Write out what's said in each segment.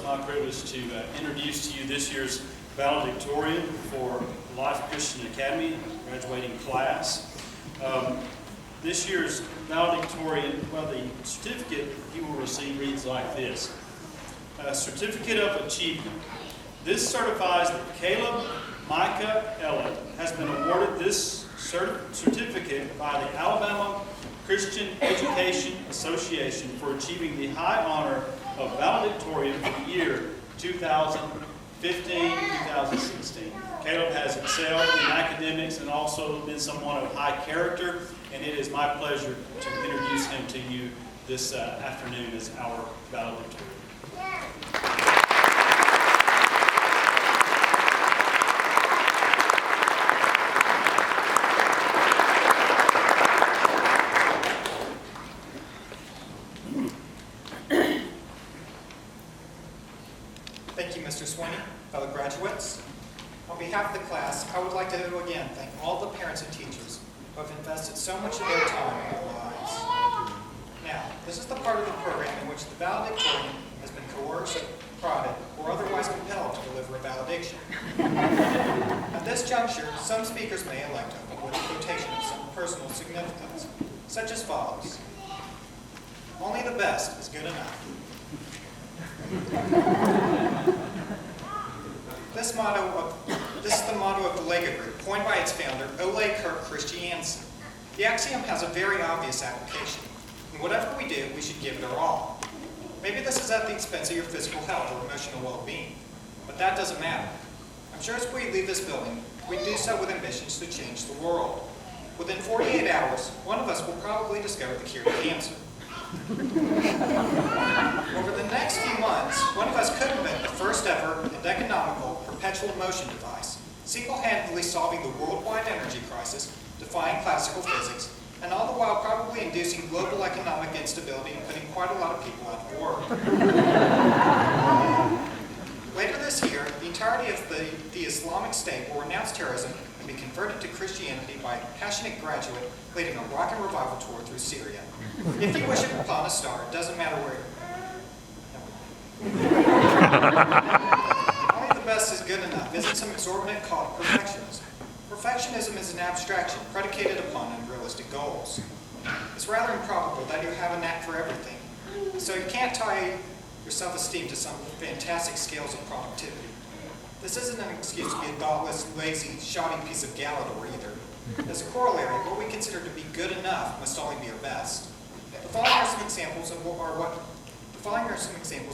it's my privilege to introduce to you this year's valedictorian for Life Christian Academy graduating class. This year's valedictorian, well, the certificate he will receive reads like this. Certificate of Achievement. This certifies that Caleb Micah Ellett has been awarded this certificate by the Alabama Christian Education Association for achieving the high honor of valedictorian for the year 2015-2016. Caleb has excelled in academics and also been someone of high character, and it is my pleasure to introduce him to you this afternoon as our valedictorian. Thank you, Mr. Swinney, fellow graduates. On behalf of the class, I would like to again thank all the parents and teachers who have invested so much of their time in our lives. Now, this is the part of the program in which the valedictorian has been coerced, prodded, or otherwise compelled to deliver a valediction. At this juncture, some speakers may elect to avoid a quotation of some personal significance, such as follows: "Only the best is good enough." This is the motto of the Lega Group, coined by its founder, Ole Kirk Christiansen. The axiom has a very obvious application. In whatever we do, we should give it our all. Maybe this is at the expense of your physical health or emotional well-being, but that doesn't matter. I'm sure as we leave this building, we do so with ambitions to change the world. Within 48 hours, one of us will probably discover the cure to cancer. Over the next few months, one of us could invent the first ever and economical perpetual motion device, single-handedly solving the worldwide energy crisis, defying classical physics, and all the while probably inducing global economic instability and putting quite a lot of people out of work. Later this year, the entirety of the Islamic State will renounce terrorism and be converted to Christianity by a passionate graduate leading a rock and revival tour through Syria. If you wish it upon a star, it doesn't matter where. Only the best is good enough isn't some exorbitant call to perfectionism. Perfectionism is an abstraction predicated upon unrealistic goals. It's rather improbable that you have a knack for everything, so you can't tie your self-esteem to some fantastic scales of productivity. This isn't an excuse to be a thoughtless, lazy, shoddy piece of Galador either. As a corollary, what we consider to be good enough must only be our best. The following are some examples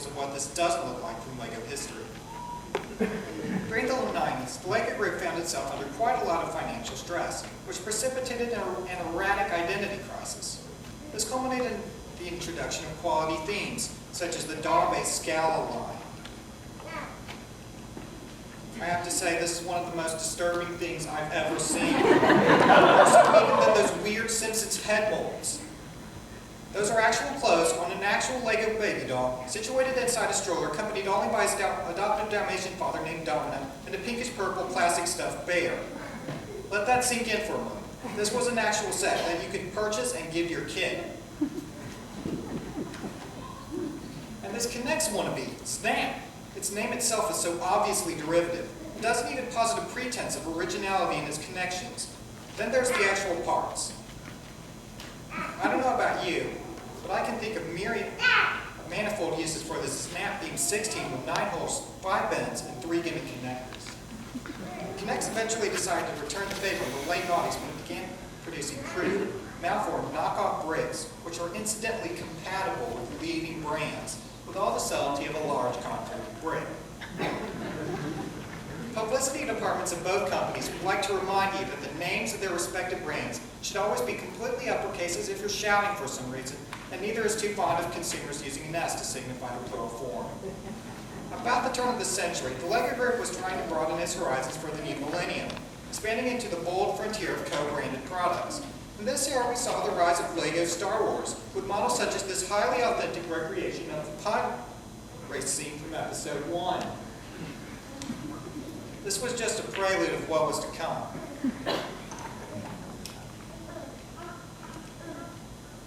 of what this doesn't look like from LEGO history. During the 90s, the LEGO Group found itself under quite a lot of financial stress, which precipitated an erratic identity crisis. This culminated in the introduction of quality themes, such as the doll-based Scala line. I have to say, this is one of the most disturbing things I've ever seen. Also, even than those weird Simpsons head molds. Those are actual clothes on an actual Lego baby doll, situated inside a stroller, accompanied only by his adopted Dalmatian father named Domino, and a pinkish-purple plastic stuffed bear. Let that sink in for a moment. This was an actual set that you could purchase and give your kid. And this Connects wannabe, Snap. Its name itself is so obviously derivative. It doesn't even posit a pretense of originality in its connections. Then there's the actual parts. I don't know about you, but I can think of myriad of manifold uses for this Snap Beam 16 with 9 holes, 5 bends, and 3 gimmick connectors. Connects eventually decided to return the favor in the late 90s when it began producing crude, malformed knockoff bricks, which are incidentally compatible with leading brands, with all the subtlety of a large concrete brick. Publicity departments of both companies would like to remind you that the names of their respective brands should always be completely uppercase as if you're shouting for some reason, and neither is too fond of consumers using an S to signify the plural form. About the turn of the century, the LEGO Group was trying to broaden its horizons for the new millennium, expanding into the bold frontier of co-branded products. In this era, we saw the rise of LEGO Star Wars, with models such as this highly authentic recreation of the pod race scene from Episode 1. This was just a prelude of what was to come.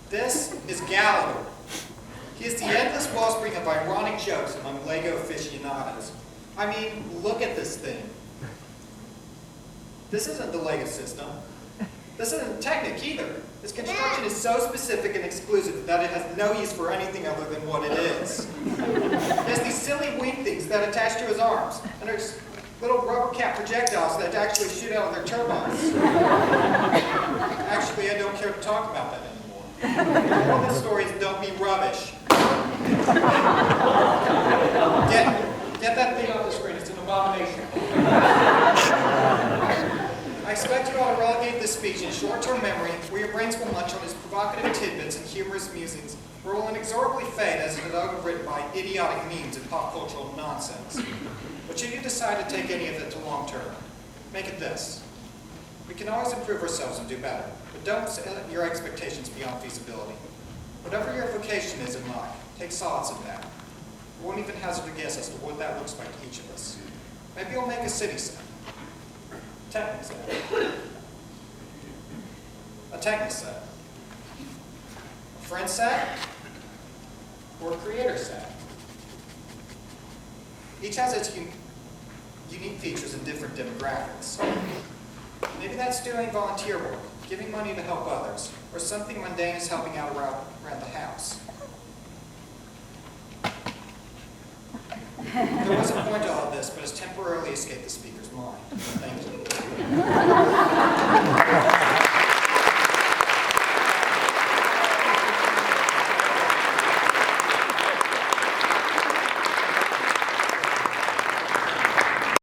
This is Galador. He is the endless wellspring of ironic jokes among Lego aficionados. I mean, look at this thing. This isn't the Lego system. This isn't Technic either. Its construction is so specific and exclusive that it has no use for anything other than what it is. It has these silly wing things that attach to his arms, and there's little rubber cap projectiles that actually shoot out of their turbines. Actually, I don't care to talk about that anymore. The moral of the story is don't be rubbish. Get that thing off the screen. It's an abomination. I expect you all to relegate this speech in short-term memory, where your brains will munch on his provocative tidbits and humorous musings, or will inexorably fade as it is overwritten by idiotic memes and pop cultural nonsense. But should you decide to take any of it to long-term, make it this. We can always improve ourselves and do better, but don't set your expectations beyond feasibility. Whatever your vocation is in life, take solace in that. We won't even hazard a guess as to what that looks like to each of us. Maybe you'll make a city set. Technic set. A Technic set. A friend set. Or a creator set. Each has its unique features and different demographics. Maybe that's doing volunteer work, giving money to help others, or something mundane as helping out around the house. There was a point to all of this, but has temporarily escaped the speaker's mind. Thank you.